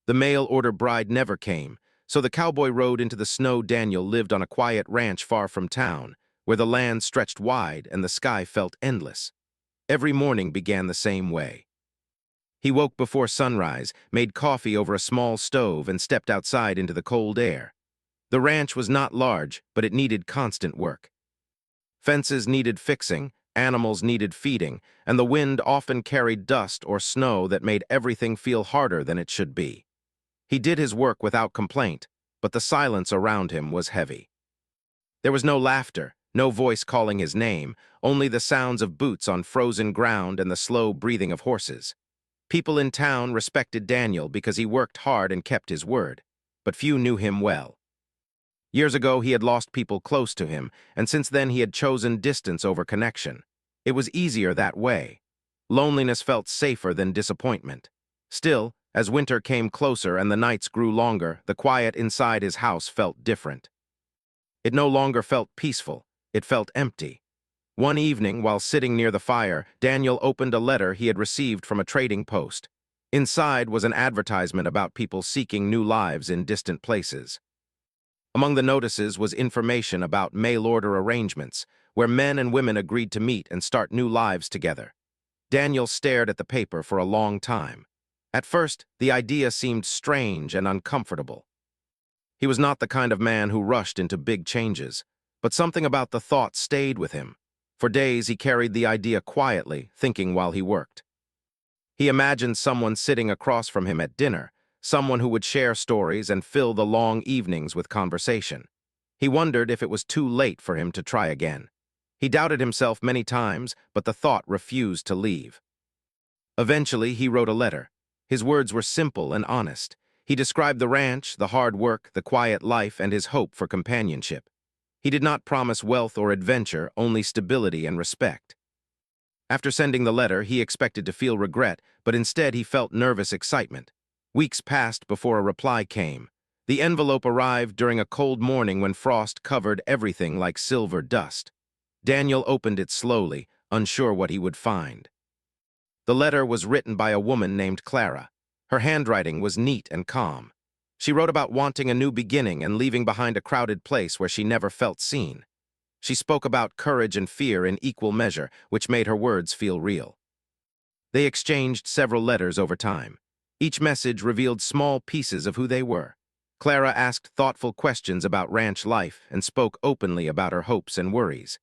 The mail-order bride never came, so the cowboy rode into the snow. Daniel lived on a quiet ranch far from town, where the land stretched wide and the sky felt endless. Every morning began the same way. He woke before sunrise, made coffee over a small stove, and stepped outside into the cold air. The ranch was not large, but it needed constant work. Fences needed fixing, animals needed feeding, and the wind often carried dust or snow that made everything feel harder than it should be. He did his work without complaint, but the silence around him was heavy. There was no laughter, no voice calling his name, only the sounds of boots on frozen ground and the slow breathing of horses. People in town respected Daniel because he worked hard and kept his word, but few knew him well. Years ago, he had lost people close to him, and since then he had chosen distance over connection. It was easier that way. Loneliness felt safer than disappointment. Still, as winter came closer and the nights grew longer, the quiet inside his house felt different. It no longer felt peaceful, it felt empty. One evening, while sitting near the fire, Daniel opened a letter he had received from a trading post. Inside was an advertisement about people seeking new lives in distant places. Among the notices was information about mail-order arrangements, where men and women agreed to meet and start new lives together. Daniel stared at the paper for a long time. At first, the idea seemed strange and uncomfortable. He was not the kind of man who rushed into big changes, but something about the thought stayed with him. For days, he carried the idea quietly, thinking while he worked. He imagined someone sitting across from him at dinner, someone who would share stories and fill the long evenings with conversation. He wondered if it was too late for him to try again. He doubted himself many times, but the thought refused to leave. Eventually, he wrote a letter. His words were simple and honest. He described the ranch, the hard work, the quiet life, and his hope for companionship. He did not promise wealth or adventure, only stability and respect. After sending the letter, he expected to feel regret, but instead he felt nervous excitement. Weeks passed before a reply came. The envelope arrived during a cold morning when frost covered everything like silver dust. Daniel opened it slowly, unsure what he would find. The letter was written by a woman named Clara. Her handwriting was neat and calm. She wrote about wanting a new beginning and leaving behind a crowded place where she never felt seen. She spoke about courage and fear in equal measure, which made her words feel real. They exchanged several letters over time. Each message revealed small pieces of who they were. Clara asked thoughtful questions about ranch life and spoke openly about her hopes and worries.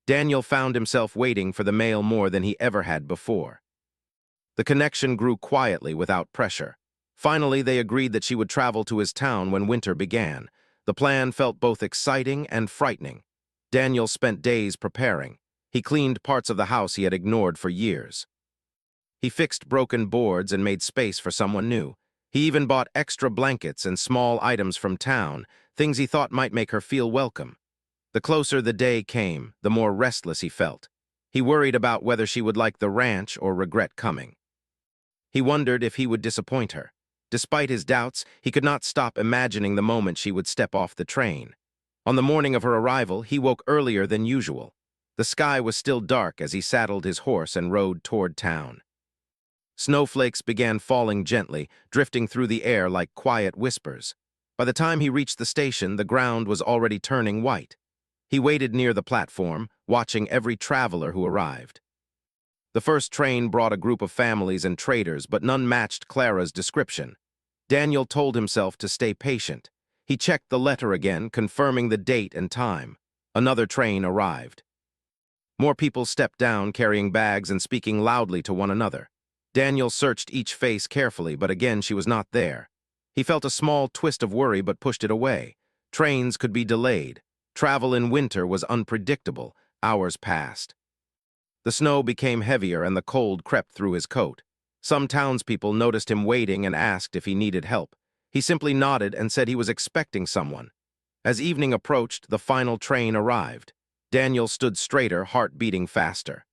Daniel found himself waiting for the mail more than he ever had before. The connection grew quietly without pressure. Finally, they agreed that she would travel to his town when winter began. The plan felt both exciting and frightening. Daniel spent days preparing. He cleaned parts of the house he had ignored for years. He fixed broken boards and made space for someone new. He even bought extra blankets and small items from town, things he thought might make her feel welcome. The closer the day came, the more restless he felt. He worried about whether she would like the ranch or regret coming. He wondered if he would disappoint her. Despite his doubts, he could not stop imagining the moment she would step off the train. On the morning of her arrival, he woke earlier than usual. The sky was still dark as he saddled his horse and rode toward town. Snowflakes began falling gently, drifting through the air like quiet whispers. By the time he reached the station, the ground was already turning white. He waited near the platform, watching every traveler who arrived. The first train brought a group of families and traders, but none matched Clara's description. Daniel told himself to stay patient. He checked the letter again, confirming the date and time. Another train arrived. More people stepped down, carrying bags and speaking loudly to one another. Daniel searched each face carefully, but again she was not there. He felt a small twist of worry but pushed it away. Trains could be delayed. Travel in winter was unpredictable. Hours passed. The snow became heavier and the cold crept through his coat. Some townspeople noticed him waiting and asked if he needed help. He simply nodded and said he was expecting someone. As evening approached, the final train arrived. Daniel stood straighter, heart beating faster.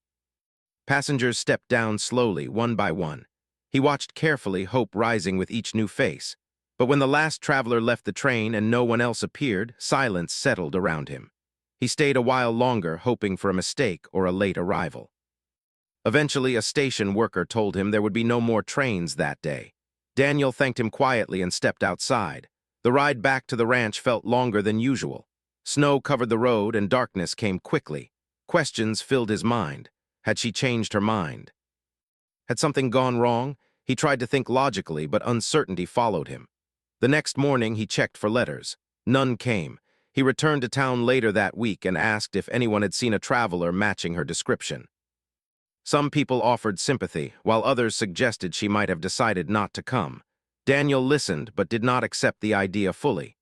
Passengers stepped down slowly, one by one. He watched carefully, hope rising with each new face. But when the last traveler left the train and no one else appeared, silence settled around him. He stayed a while longer, hoping for a mistake or a late arrival. Eventually, a station worker told him there would be no more trains that day. Daniel thanked him quietly and stepped outside. The ride back to the ranch felt longer than usual. Snow covered the road and darkness came quickly. Questions filled his mind. Had she changed her mind? Had something gone wrong? He tried to think logically, but uncertainty followed him. The next morning, he checked for letters. None came. He returned to town later that week and asked if anyone had seen a traveler matching her description. Some people offered sympathy, while others suggested she might have decided not to come. Daniel listened, but did not accept the idea fully.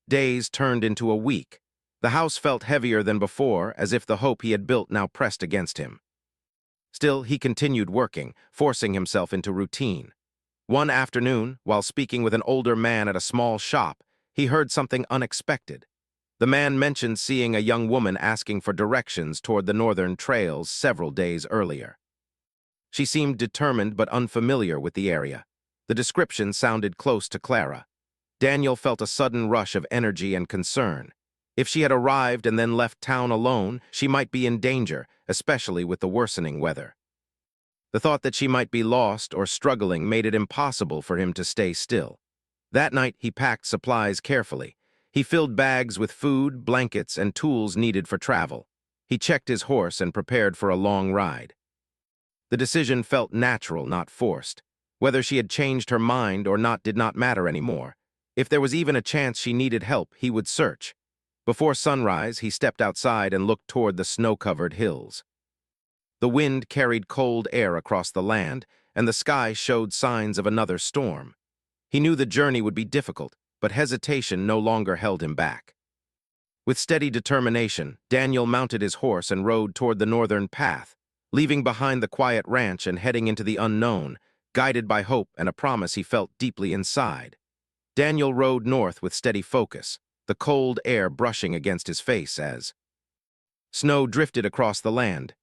Days turned into a week. The house felt heavier than before, as if the hope he had built now pressed against him. Still, he continued working, forcing himself into routine. One afternoon, while speaking with an older man at a small shop, he heard something unexpected. The man mentioned seeing a young woman asking for directions toward the northern trails several days earlier. She seemed determined but unfamiliar with the area. The description sounded close to Clara. Daniel felt a sudden rush of energy and concern. If she had arrived and then left town alone, she might be in danger, especially with the worsening weather. The thought that she might be lost or struggling made it impossible for him to stay still. That night, he packed supplies carefully. He filled bags with food, blankets, and tools needed for travel. He checked his horse and prepared for a long ride. The decision felt natural, not forced. Whether she had changed her mind or not did not matter anymore. If there was even a chance she needed help, he would search. Before sunrise, he stepped outside and looked toward the snow-covered hills. The wind carried cold air across the land, and the sky showed signs of another storm. He knew the journey would be difficult, but hesitation no longer held him back. With steady determination, Daniel mounted his horse and rode toward the northern path, leaving behind the quiet ranch and heading into the unknown, guided by hope and a promise he felt deeply inside. Daniel rode north with steady focus, the cold air brushing against his face as snow drifted across the land.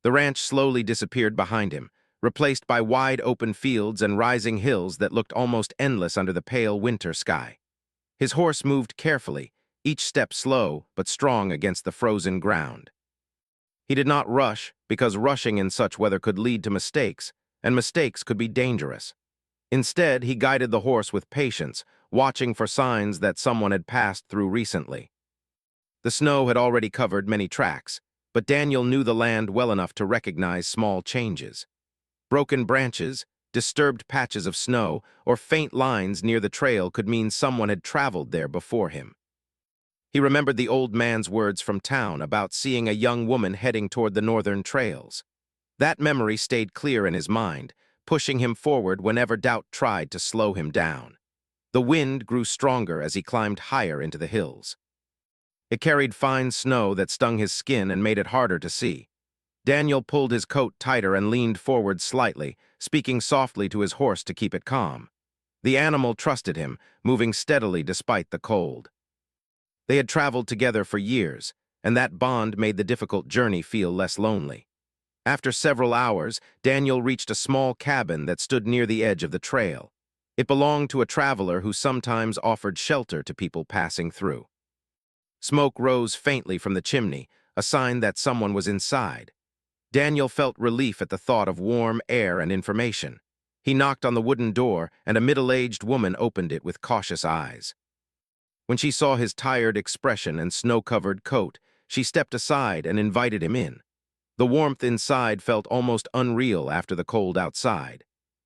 The ranch slowly disappeared behind him, replaced by wide open fields and rising hills that looked almost endless under the pale winter sky. His horse moved carefully, each step slow but strong against the frozen ground. He did not rush, because rushing in such weather could lead to mistakes, and mistakes could be dangerous. Instead, he guided the horse with patience, watching for signs that someone had passed through recently. The snow had already covered many tracks, but Daniel knew the land well enough to recognize small changes. Broken branches, disturbed patches of snow, or faint lines near the trail could mean someone had traveled there before him. He remembered the old man's words from town about seeing a young woman heading toward the northern trails. That memory stayed clear in his mind, pushing him forward whenever doubt tried to slow him down. The wind grew stronger as he climbed higher into the hills. It carried fine snow that stung his skin and made it harder to see. Daniel pulled his coat tighter and leaned forward slightly, speaking softly to his horse to keep it calm. The animal trusted him, moving steadily despite the cold. They had traveled together for years, and that bond made the difficult journey feel less lonely. After several hours, Daniel reached a small cabin that stood near the edge of the trail. It belonged to a traveler who sometimes offered shelter to people passing through. Smoke rose faintly from the chimney, a sign that someone was inside. Daniel felt relief at the thought of warm air and information. He knocked on the wooden door, and a middle-aged woman opened it with cautious eyes. When she saw his tired expression and snow-covered coat, she stepped aside and invited him in. The warmth inside felt almost unreal after the cold outside.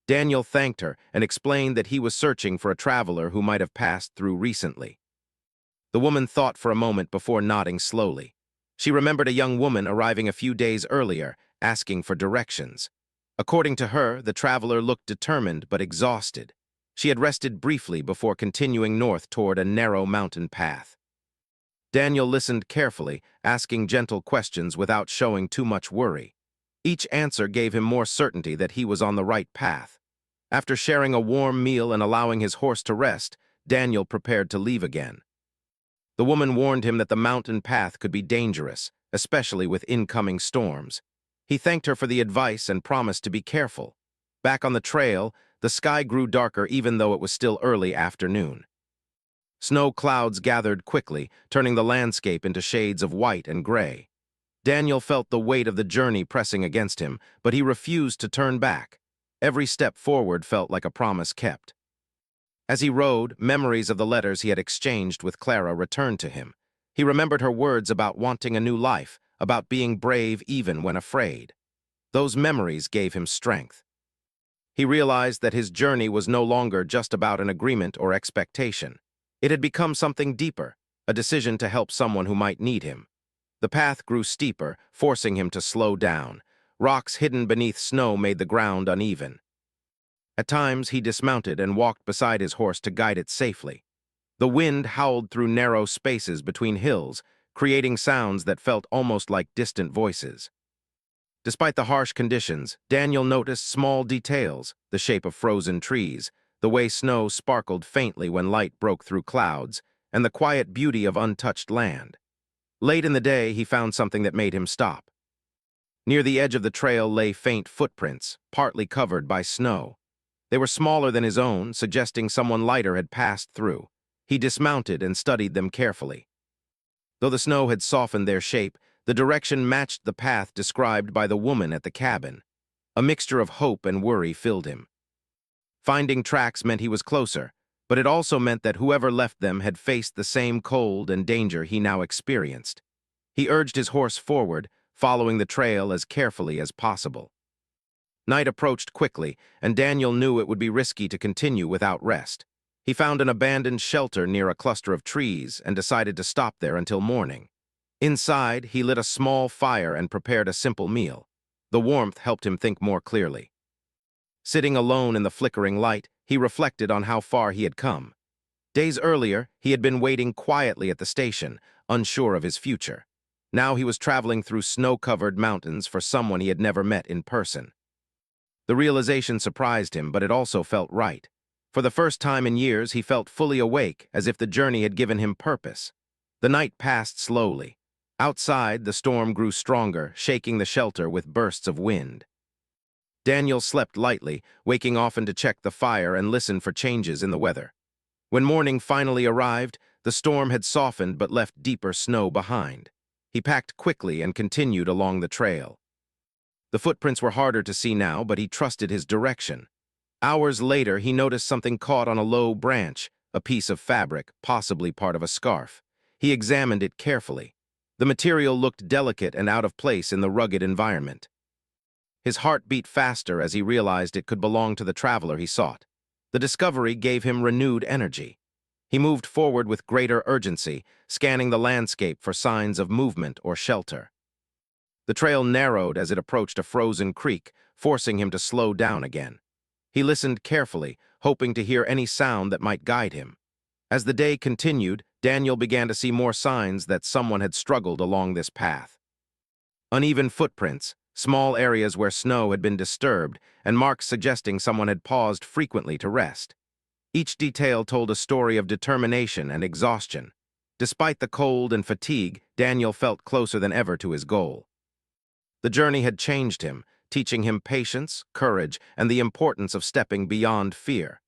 Daniel thanked her and explained that he was searching for a traveler who might have passed through recently. The woman thought for a moment before nodding slowly. She remembered a young woman arriving a few days earlier, asking for directions. According to her, the traveler looked determined but exhausted. She had rested briefly before continuing north toward a narrow mountain path. Daniel listened carefully, asking gentle questions without showing too much worry. Each answer gave him more certainty that he was on the right path. After sharing a warm meal and allowing his horse to rest, Daniel prepared to leave again. The woman warned him that the mountain path could be dangerous, especially with incoming storms. He thanked her for the advice and promised to be careful. Back on the trail, the sky grew darker even though it was still early afternoon. Snow clouds gathered quickly, turning the landscape into shades of white and gray. Daniel felt the weight of the journey pressing against him, but he refused to turn back. Every step forward felt like a promise kept. As he rode, memories of the letters he had exchanged with Clara returned to him. He remembered her words about wanting a new life, about being brave even when afraid. Those memories gave him strength. He realized that his journey was no longer just about an agreement or expectation. It had become something deeper, a decision to help someone who might need him. The path grew steeper, forcing him to slow down. Rocks hidden beneath snow made the ground uneven. At times, he dismounted and walked beside his horse to guide it safely. The wind howled through narrow spaces between hills, creating sounds that felt almost like distant voices. Despite the harsh conditions, Daniel noticed small details, the shape of frozen trees, the way snow sparkled faintly when light broke through clouds, and the quiet beauty of untouched land. Late in the day, he found something that made him stop. Near the edge of the trail lay faint footprints, partly covered by snow. They were smaller than his own, suggesting someone lighter had passed through. He dismounted and studied them carefully. Though the snow had softened their shape, the direction matched the path described by the woman at the cabin. A mixture of hope and worry filled him. Finding tracks meant he was closer, but it also meant that whoever left them had faced the same cold and danger he now experienced. He urged his horse forward, following the trail as carefully as possible. Night approached quickly, and Daniel knew it would be risky to continue without rest. He found an abandoned shelter near a cluster of trees and decided to stop there until morning. Inside, he lit a small fire and prepared a simple meal. The warmth helped him think more clearly. Sitting alone in the flickering light, he reflected on how far he had come. Days earlier, he had been waiting quietly at the station, unsure of his future. Now he was traveling through snow-covered mountains for someone he had never met in person. The realization surprised him, but it also felt right. For the first time in years, he felt fully awake, as if the journey had given him purpose. The night passed slowly. Outside, the storm grew stronger, shaking the shelter with bursts of wind. Daniel slept lightly, waking often to check the fire and listen for changes in the weather. When morning finally arrived, the storm had softened but left deeper snow behind. He packed quickly and continued along the trail. The footprints were harder to see now, but he trusted his direction. Hours later, he noticed something caught on a low branch, a piece of fabric, possibly part of a scarf. He examined it carefully. The material looked delicate and out of place in the rugged environment. His heart beat faster as he realized it could belong to the traveler he sought. The discovery gave him renewed energy. He moved forward with greater urgency, scanning the landscape for signs of movement or shelter. The trail narrowed as it approached a frozen creek, forcing him to slow down again. He listened carefully, hoping to hear any sound that might guide him. As the day continued, Daniel began to see more signs that someone had struggled along this path. Uneven footprints, small areas where snow had been disturbed, and marks suggesting someone had paused frequently to rest. Each detail told a story of determination and exhaustion. Despite the cold and fatigue, Daniel felt closer than ever to his goal. The journey had changed him, teaching him patience, courage, and the importance of stepping beyond fear.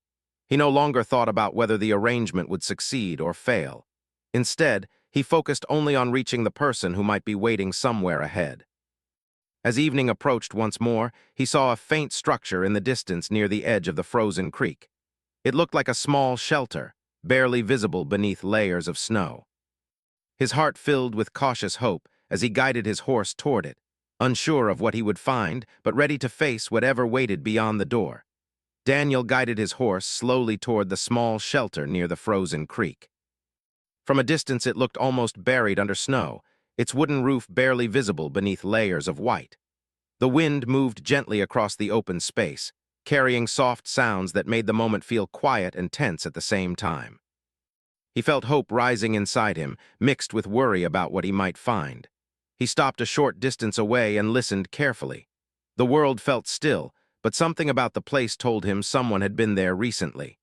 He no longer thought about whether the arrangement would succeed or fail. Instead, he focused only on reaching the person who might be waiting somewhere ahead. As evening approached once more, he saw a faint structure in the distance near the edge of the frozen creek. It looked like a small shelter, barely visible beneath layers of snow. His heart filled with cautious hope as he guided his horse toward it, unsure of what he would find, but ready to face whatever waited beyond the door. Daniel guided his horse slowly toward the small shelter near the frozen creek. From a distance, it looked almost buried under snow, its wooden roof barely visible beneath layers of white. The wind moved gently across the open space, carrying soft sounds that made the moment feel quiet and tense at the same time. He felt hope rising inside him, mixed with worry about what he might find. He stopped a short distance away and listened carefully. The world felt still, but something about the place told him someone had been there recently.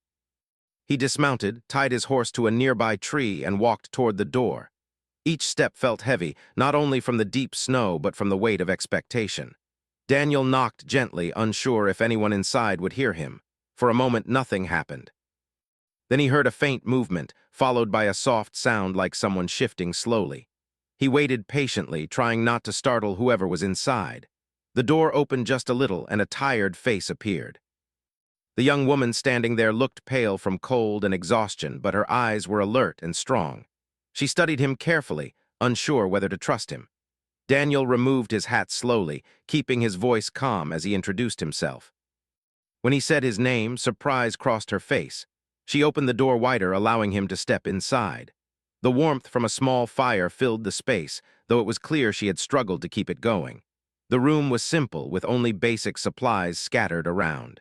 He dismounted, tied his horse to a nearby tree, and walked toward the door. Each step felt heavy, not only from the deep snow but from the weight of expectation. Daniel knocked gently, unsure if anyone inside would hear him. For a moment, nothing happened. Then he heard a faint movement, followed by a soft sound like someone shifting slowly. He waited patiently, trying not to startle whoever was inside. The door opened just a little and a tired face appeared. The young woman standing there looked pale from cold and exhaustion, but her eyes were alert and strong. She studied him carefully, unsure whether to trust him. Daniel removed his hat slowly, keeping his voice calm as he introduced himself. When he said his name, surprise crossed her face. She opened the door wider, allowing him to step inside. The warmth from a small fire filled the space, though it was clear she had struggled to keep it going. The room was simple, with only basic supplies scattered around.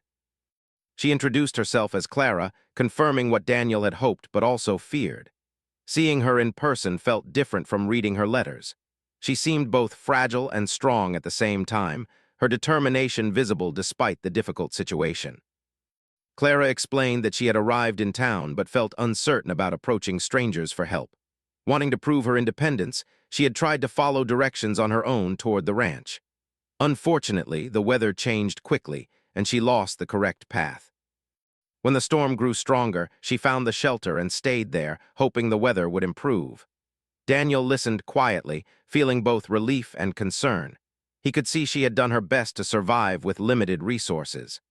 She introduced herself as Clara, confirming what Daniel had hoped but also feared. Seeing her in person felt different from reading her letters. She seemed both fragile and strong at the same time, her determination visible despite the difficult situation. Clara explained that she had arrived in town but felt uncertain about approaching strangers for help. Wanting to prove her independence, she had tried to follow directions on her own toward the ranch. Unfortunately, the weather changed quickly, and she lost the correct path. When the storm grew stronger, she found the shelter and stayed there, hoping the weather would improve. Daniel listened quietly, feeling both relief and concern. He could see she had done her best to survive with limited resources.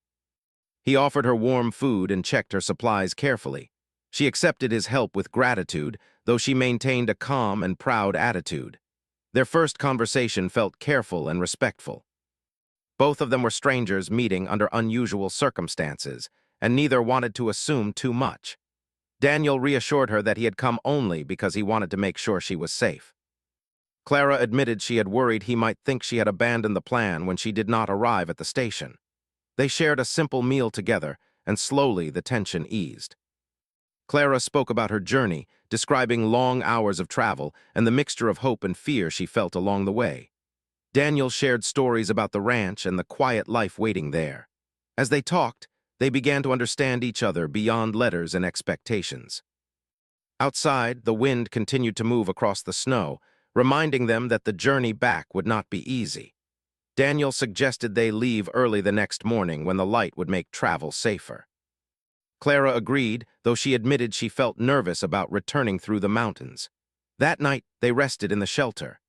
He offered her warm food and checked her supplies carefully. She accepted his help with gratitude, though she maintained a calm and proud attitude. Their first conversation felt careful and respectful. Both of them were strangers meeting under unusual circumstances, and neither wanted to assume too much. Daniel reassured her that he had come only because he wanted to make sure she was safe. Clara admitted she had worried he might think she had abandoned the plan when she did not arrive at the station. They shared a simple meal together, and slowly the tension eased. Clara spoke about her journey, describing long hours of travel and the mixture of hope and fear she felt along the way. Daniel shared stories about the ranch and the quiet life waiting there. As they talked, they began to understand each other beyond letters and expectations. Outside, the wind continued to move across the snow, reminding them that the journey back would not be easy. Daniel suggested they leave early the next morning when the light would make travel safer. Clara agreed, though she admitted she felt nervous about returning through the mountains. That night, they rested in the shelter.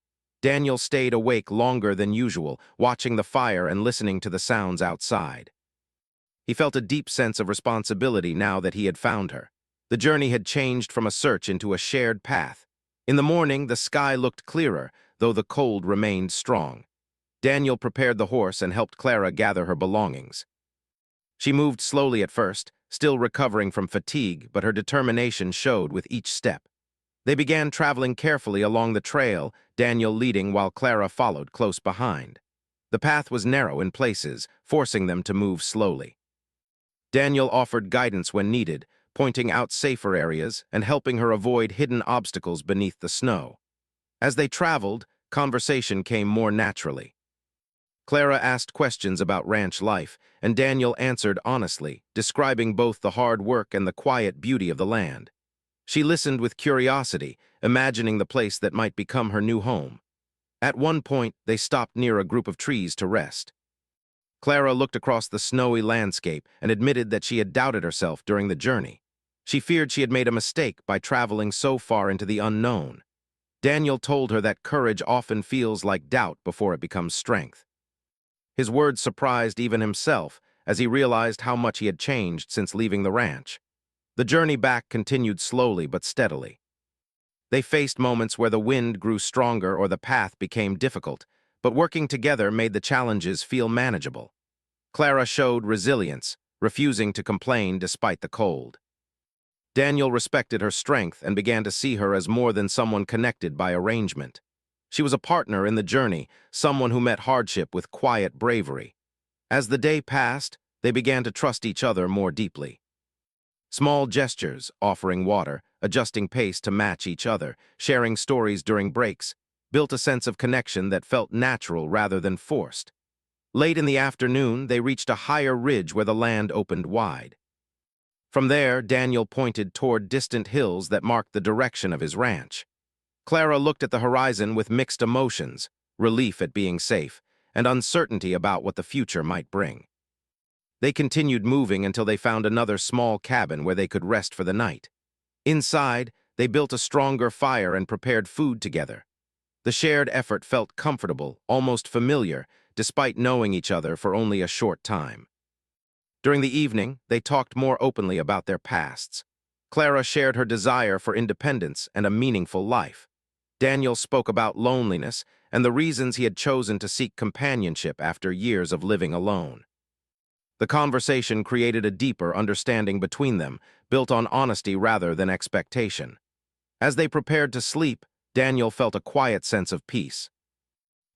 Daniel stayed awake longer than usual, watching the fire and listening to the sounds outside. He felt a deep sense of responsibility now that he had found her. The journey had changed from a search into a shared path. In the morning, the sky looked clearer, though the cold remained strong. Daniel prepared the horse and helped Clara gather her belongings. She moved slowly at first, still recovering from fatigue, but her determination showed with each step. They began traveling carefully along the trail, Daniel leading while Clara followed close behind. The path was narrow in places, forcing them to move slowly. Daniel offered guidance when needed, pointing out safer areas and helping her avoid hidden obstacles beneath the snow. As they traveled, conversation came more naturally. Clara asked questions about ranch life, and Daniel answered honestly, describing both the hard work and the quiet beauty of the land. She listened with curiosity, imagining the place that might become her new home. At one point, they stopped near a group of trees to rest. Clara looked across the snowy landscape and admitted that she had doubted herself during the journey. She feared she had made a mistake by traveling so far into the unknown. Daniel told her that courage often feels like doubt before it becomes strength. His words surprised even himself as he realized how much he had changed since leaving the ranch. The journey back continued slowly but steadily. They faced moments where the wind grew stronger or the path became difficult, but working together made the challenges feel manageable. Clara showed resilience, refusing to complain despite the cold. Daniel respected her strength and began to see her as more than someone connected by arrangement. She was a partner in the journey, someone who met hardship with quiet bravery. As the day passed, they began to trust each other more deeply. Small gestures, offering water, adjusting pace to match each other, sharing stories during breaks, built a sense of connection that felt natural rather than forced. Late in the afternoon, they reached a higher ridge where the land opened wide. From there, Daniel pointed toward distant hills that marked the direction of his ranch. Clara looked at the horizon with mixed emotions, relief at being safe, and uncertainty about what the future might bring. They continued moving until they found another small cabin where they could rest for the night. Inside, they built a stronger fire and prepared food together. The shared effort felt comfortable, almost familiar, despite knowing each other for only a short time. During the evening, they talked more openly about their pasts. Clara shared her desire for independence and a meaningful life. Daniel spoke about loneliness and the reasons he had chosen to seek companionship after years of living alone. The conversation created a deeper understanding between them, built on honesty rather than expectation. As they prepared to sleep, Daniel felt a quiet sense of peace.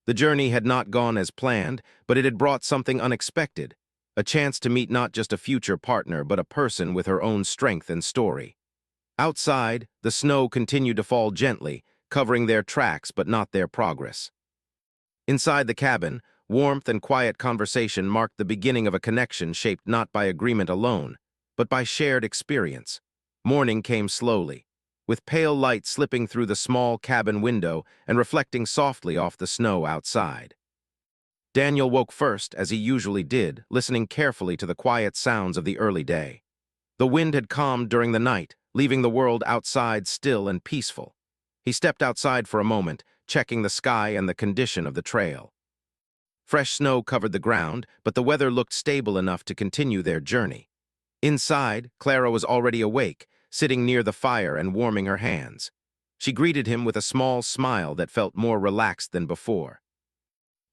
The journey had not gone as planned, but it had brought something unexpected, a chance to meet not just a future partner but a person with her own strength and story. Outside, the snow continued to fall gently, covering their tracks but not their progress. Inside the cabin, warmth and quiet conversation marked the beginning of a connection shaped not by agreement alone, but by shared experience. Morning came slowly, with pale light slipping through the small cabin window and reflecting softly off the snow outside. Daniel woke first, as he usually did, listening carefully to the quiet sounds of the early day. The wind had calmed during the night, leaving the world outside still and peaceful. He stepped outside for a moment, checking the sky and the condition of the trail. Fresh snow covered the ground, but the weather looked stable enough to continue their journey. Inside, Clara was already awake, sitting near the fire and warming her hands. She greeted him with a small smile that felt more relaxed than before.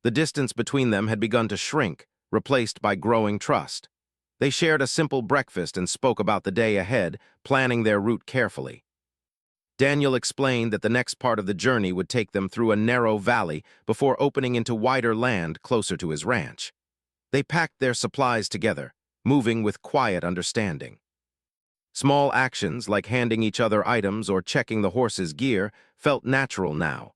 The distance between them had begun to shrink, replaced by growing trust. They shared a simple breakfast and spoke about the day ahead, planning their route carefully. Daniel explained that the next part of the journey would take them through a narrow valley before opening into wider land closer to his ranch. They packed their supplies together, moving with quiet understanding. Small actions like handing each other items or checking the horse's gear felt natural now.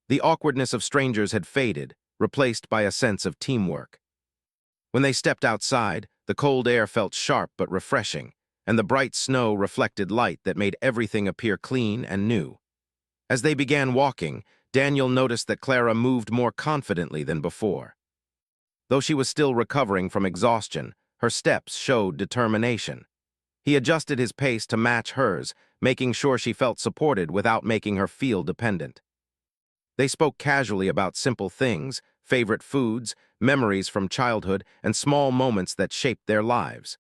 The awkwardness of strangers had faded, replaced by a sense of teamwork. When they stepped outside, the cold air felt sharp but refreshing, and the bright snow reflected light that made everything appear clean and new. As they began walking, Daniel noticed that Clara moved more confidently than before. Though she was still recovering from exhaustion, her steps showed determination. He adjusted his pace to match hers, making sure she felt supported without making her feel dependent. They spoke casually about simple things, favorite foods, memories from childhood, and small moments that shaped their lives.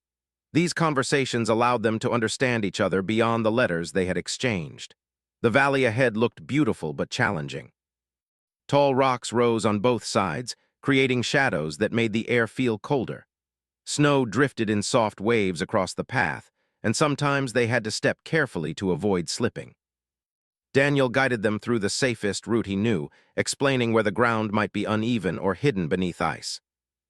These conversations allowed them to understand each other beyond the letters they had exchanged. The valley ahead looked beautiful but challenging. Tall rocks rose on both sides, creating shadows that made the air feel colder. Snow drifted in soft waves across the path, and sometimes they had to step carefully to avoid slipping. Daniel guided them through the safest route he knew, explaining where the ground might be uneven or hidden beneath ice.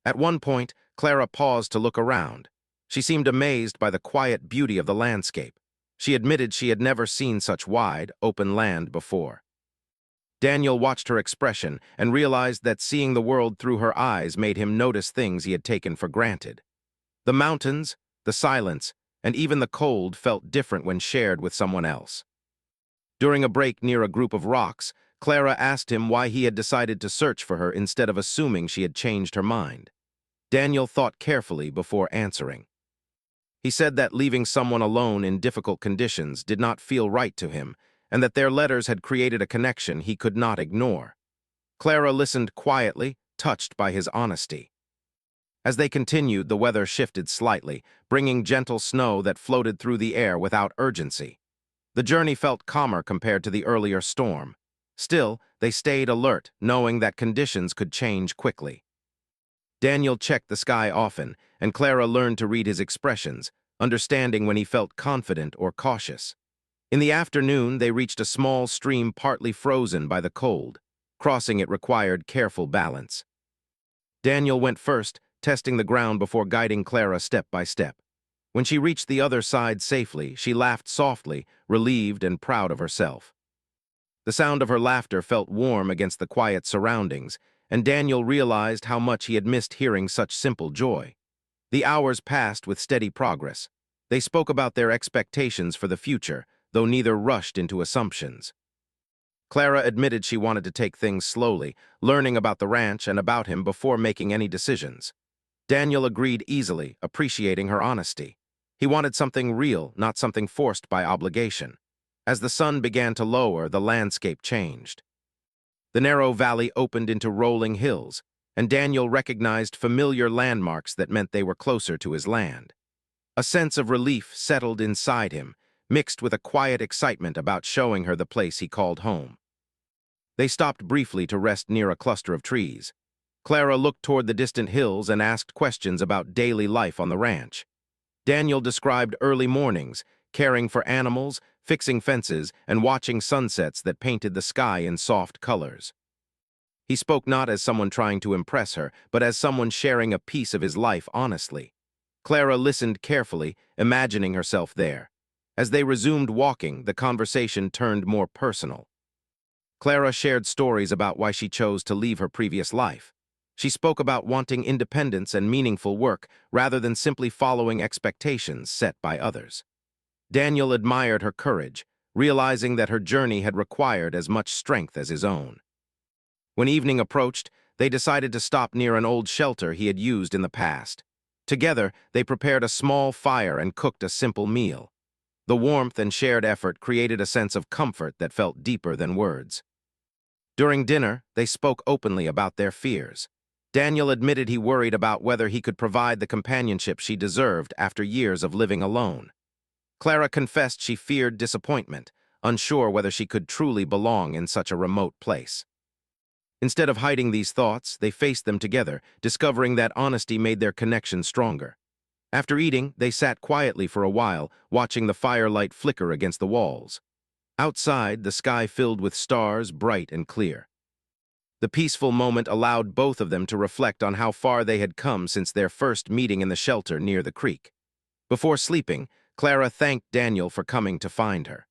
At one point, Clara paused to look around. She seemed amazed by the quiet beauty of the landscape. She admitted she had never seen such wide, open land before. Daniel watched her expression and realized that seeing the world through her eyes made him notice things he had taken for granted. The mountains, the silence, and even the cold felt different when shared with someone else. During a break near a group of rocks, Clara asked him why he had decided to search for her instead of assuming she had changed her mind. Daniel thought carefully before answering. He said that leaving someone alone in difficult conditions did not feel right to him, and that their letters had created a connection he could not ignore. Clara listened quietly, touched by his honesty. As they continued, the weather shifted slightly, bringing gentle snow that floated through the air without urgency. The journey felt calmer compared to the earlier storm. Still, they stayed alert, knowing that conditions could change quickly. Daniel checked the sky often, and Clara learned to read his expressions, understanding when he felt confident or cautious. In the afternoon, they reached a small stream partly frozen by the cold. Crossing it required careful balance. Daniel went first, testing the ground before guiding Clara step by step. When she reached the other side safely, she laughed softly, relieved and proud of herself. The sound of her laughter felt warm against the quiet surroundings, and Daniel realized how much he had missed hearing such simple joy. The hours passed with steady progress. They spoke about their expectations for the future, though neither rushed into assumptions. Clara admitted she wanted to take things slowly, learning about the ranch and about him before making any decisions. Daniel agreed easily, appreciating her honesty. He wanted something real, not something forced by obligation. As the sun began to lower, the landscape changed. The narrow valley opened into rolling hills. and Daniel recognized familiar landmarks that meant they were closer to his land. A sense of relief settled inside him, mixed with a quiet excitement about showing her the place he called home. They stopped briefly to rest near a cluster of trees. Clara looked toward the distant hills and asked questions about daily life on the ranch. Daniel described early mornings, caring for animals, fixing fences, and watching sunsets that painted the sky in soft colors. He spoke not as someone trying to impress her, but as someone sharing a piece of his life honestly. Clara listened carefully, imagining herself there. As they resumed walking, the conversation turned more personal. Clara shared stories about why she chose to leave her previous life. She spoke about wanting independence and meaningful work rather than simply following expectations set by others. Daniel admired her courage, realizing that her journey had required as much strength as his own. When evening approached, they decided to stop near an old shelter he had used in the past. Together, they prepared a small fire and cooked a simple meal. The warmth and shared effort created a sense of comfort that felt deeper than words. During dinner, they spoke openly about their fears. Daniel admitted he worried about whether he could provide the companionship she deserved after years of living alone. Clara confessed she feared disappointment, unsure whether she could truly belong in such a remote place. Instead of hiding these thoughts, they faced them together, discovering that honesty made their connection stronger. After eating, they sat quietly for a while, watching the firelight flicker against the walls. Outside, the sky filled with stars, bright and clear. The peaceful moment allowed both of them to reflect on how far they had come since their first meeting in the shelter near the creek. Before sleeping, Clara thanked Daniel for coming to find her.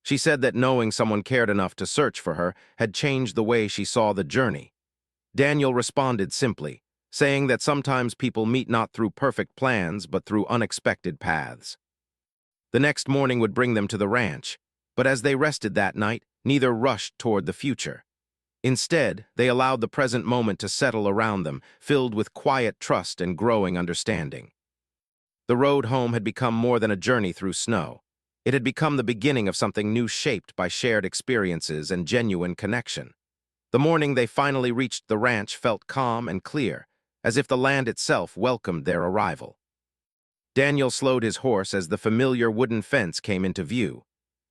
She said that knowing someone cared enough to search for her had changed the way she saw the journey. Daniel responded simply, saying that sometimes people meet not through perfect plans but through unexpected paths. The next morning would bring them to the ranch, but as they rested that night, neither rushed toward the future. Instead, they allowed the present moment to settle around them, filled with quiet trust and growing understanding. The road home had become more than a journey through snow. It had become the beginning of something new shaped by shared experiences and genuine connection. The morning they finally reached the ranch felt calm and clear, as if the land itself welcomed their arrival. Daniel slowed his horse as the familiar wooden fence came into view.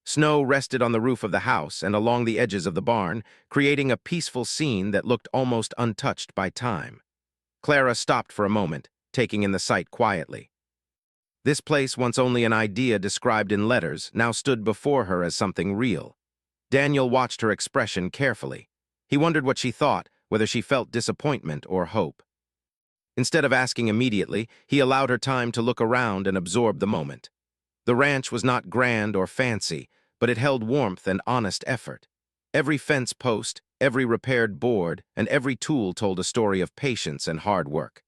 Snow rested on the roof of the house and along the edges of the barn, creating a peaceful scene that looked almost untouched by time. Clara stopped for a moment, taking in the sight quietly. This place, once only an idea described in letters, now stood before her as something real. Daniel watched her expression carefully. He wondered what she thought, whether she felt disappointment or hope. Instead of asking immediately, he allowed her time to look around and absorb the moment. The ranch was not grand or fancy, but it held warmth and honest effort. Every fence post, every repaired board, and every tool told a story of patience and hard work.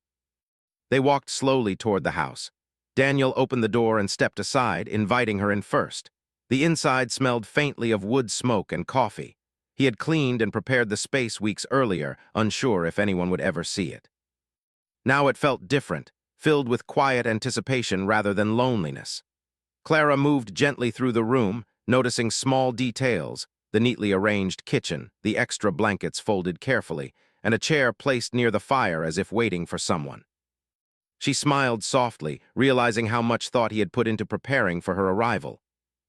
They walked slowly toward the house. Daniel opened the door and stepped aside, inviting her in first. The inside smelled faintly of wood smoke and coffee. He had cleaned and prepared the space weeks earlier, unsure if anyone would ever see it. Now it felt different, filled with quiet anticipation rather than loneliness. Clara moved gently through the room, noticing small details, the neatly arranged kitchen, the extra blankets folded carefully, and a chair placed near the fire as if waiting for someone. She smiled softly, realizing how much thought he had put into preparing for her arrival.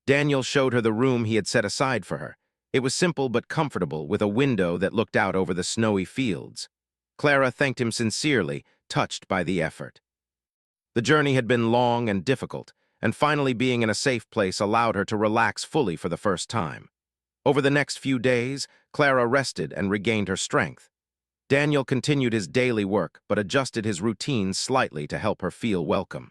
Daniel showed her the room he had set aside for her. It was simple but comfortable, with a window that looked out over the snowy fields. Clara thanked him sincerely, touched by the effort. The journey had been long and difficult, and finally being in a safe place allowed her to relax fully for the first time. Over the next few days, Clara rested and regained her strength. Daniel continued his daily work, but adjusted his routines slightly to help her feel welcome.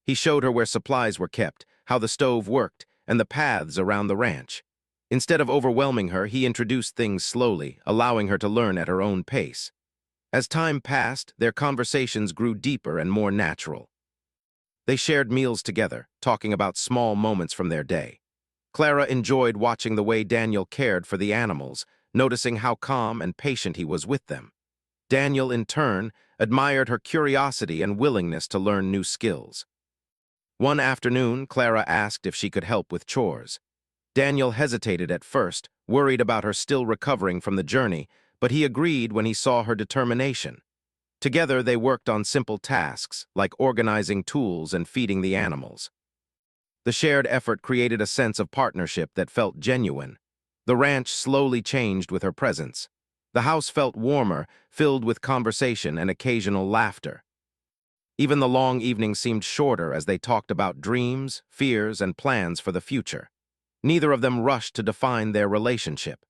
He showed her where supplies were kept, how the stove worked, and the paths around the ranch. Instead of overwhelming her, he introduced things slowly, allowing her to learn at her own pace. As time passed, their conversations grew deeper and more natural. They shared meals together, talking about small moments from their day. Clara enjoyed watching the way Daniel cared for the animals, noticing how calm and patient he was with them. Daniel, in turn, admired her curiosity and willingness to learn new skills. One afternoon, Clara asked if she could help with chores. Daniel hesitated at first, worried about her still recovering from the journey, but he agreed when he saw her determination. Together, they worked on simple tasks, like organizing tools and feeding the animals. The shared effort created a sense of partnership that felt genuine. The ranch slowly changed with her presence. The house felt warmer, filled with conversation and occasional laughter. Even the long evenings seemed shorter as they talked about dreams, fears, and plans for the future. Neither of them rushed to define their relationship.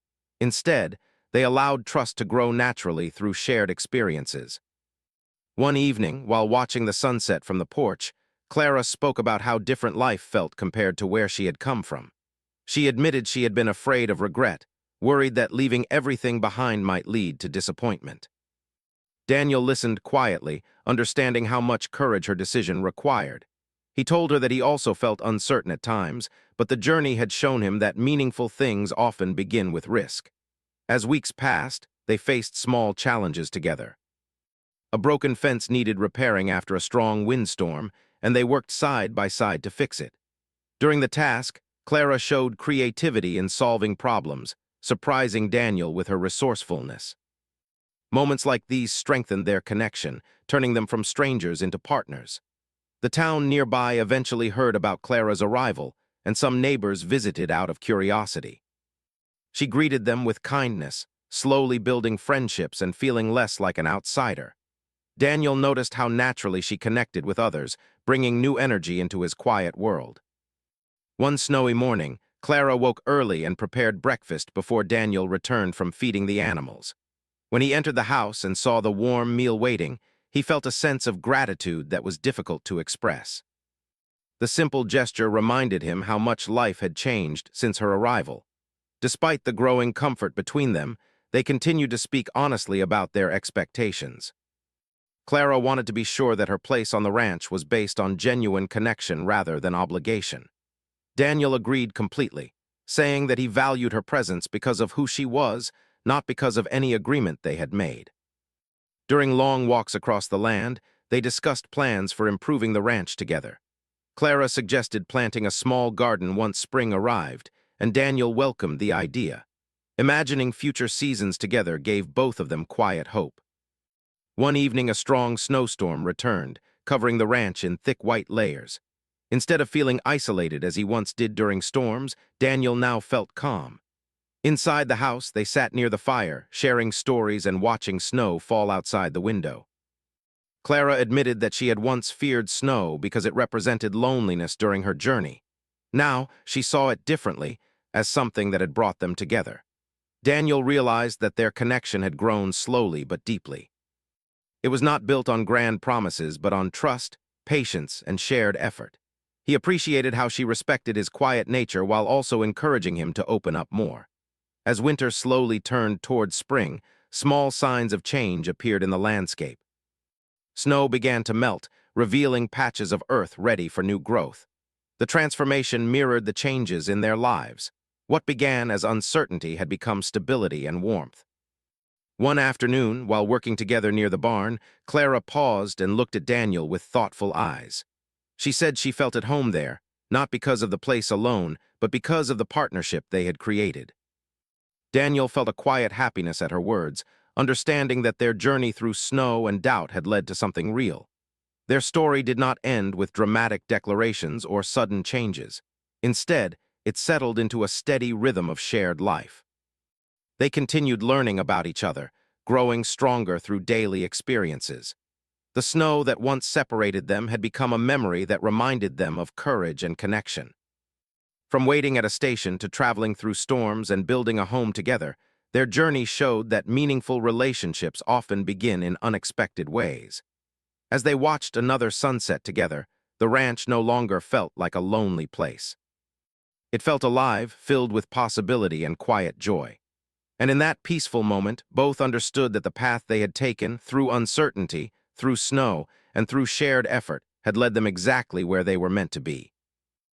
Instead, they allowed trust to grow naturally through shared experiences. One evening, while watching the sunset from the porch, Clara spoke about how different life felt compared to where she had come from. She admitted she had been afraid of regret, worried that leaving everything behind might lead to disappointment. Daniel listened quietly, understanding how much courage her decision required. He told her that he also felt uncertain at times, but the journey had shown him that meaningful things often begin with risk. As weeks passed, they faced small challenges together. A broken fence needed repairing after a strong windstorm, and they worked side by side to fix it. During the task, Clara showed creativity in solving problems, surprising Daniel with her resourcefulness. Moments like these strengthened their connection, turning them from strangers into partners. The town nearby eventually heard about Clara's arrival, and some neighbors visited out of curiosity. She greeted them with kindness, slowly building friendships and feeling less like an outsider. Daniel noticed how naturally she connected with others, bringing new energy into his quiet world. One snowy morning, Clara woke early and prepared breakfast before Daniel returned from feeding the animals. When he entered the house and saw the warm meal waiting, he felt a sense of gratitude that was difficult to express. The simple gesture reminded him how much life had changed since her arrival. Despite the growing comfort between them, they continued to speak honestly about their expectations. Clara wanted to be sure that her place on the ranch was based on genuine connection rather than obligation. Daniel agreed completely, saying that he valued her presence because of who she was, not because of any agreement they had made. During long walks across the land, they discussed plans for improving the ranch together. Clara suggested planting a small garden once spring arrived, and Daniel welcomed the idea. Imagining future seasons together gave both of them quiet hope. One evening, a strong snowstorm returned, covering the ranch in thick white layers. Instead of feeling isolated as he once did during storms, Daniel now felt calm. Inside the house, they sat near the fire, sharing stories and watching snow fall outside the window. Clara admitted that she had once feared snow because it represented loneliness during her journey. Now, she saw it differently, as something that had brought them together. Daniel realized that their connection had grown slowly but deeply. It was not built on grand promises, but on trust, patience, and shared effort. He appreciated how she respected his quiet nature while also encouraging him to open up more. As winter slowly turned toward spring, small signs of change appeared in the landscape. Snow began to melt, revealing patches of earth ready for new growth. The transformation mirrored the changes in their lives. What began as uncertainty had become stability and warmth. One afternoon, while working together near the barn, Clara paused and looked at Daniel with thoughtful eyes. She said she felt at home there, not because of the place alone, but because of the partnership they had created. Daniel felt a quiet happiness at her words, understanding that their journey through snow and doubt had led to something real. Their story did not end with dramatic declarations or sudden changes. Instead, it settled into a steady rhythm of shared life. They continued learning about each other, growing stronger through daily experiences. The snow that once separated them had become a memory that reminded them of courage and connection. From waiting at a station to traveling through storms and building a home together, their journey showed that meaningful relationships often begin in unexpected ways. As they watched another sunset together, the ranch no longer felt like a lonely place. It felt alive, filled with possibility and quiet joy. And in that peaceful moment, both understood that the path they had taken, through uncertainty, through snow, and through shared effort, had led them exactly where they were meant to be.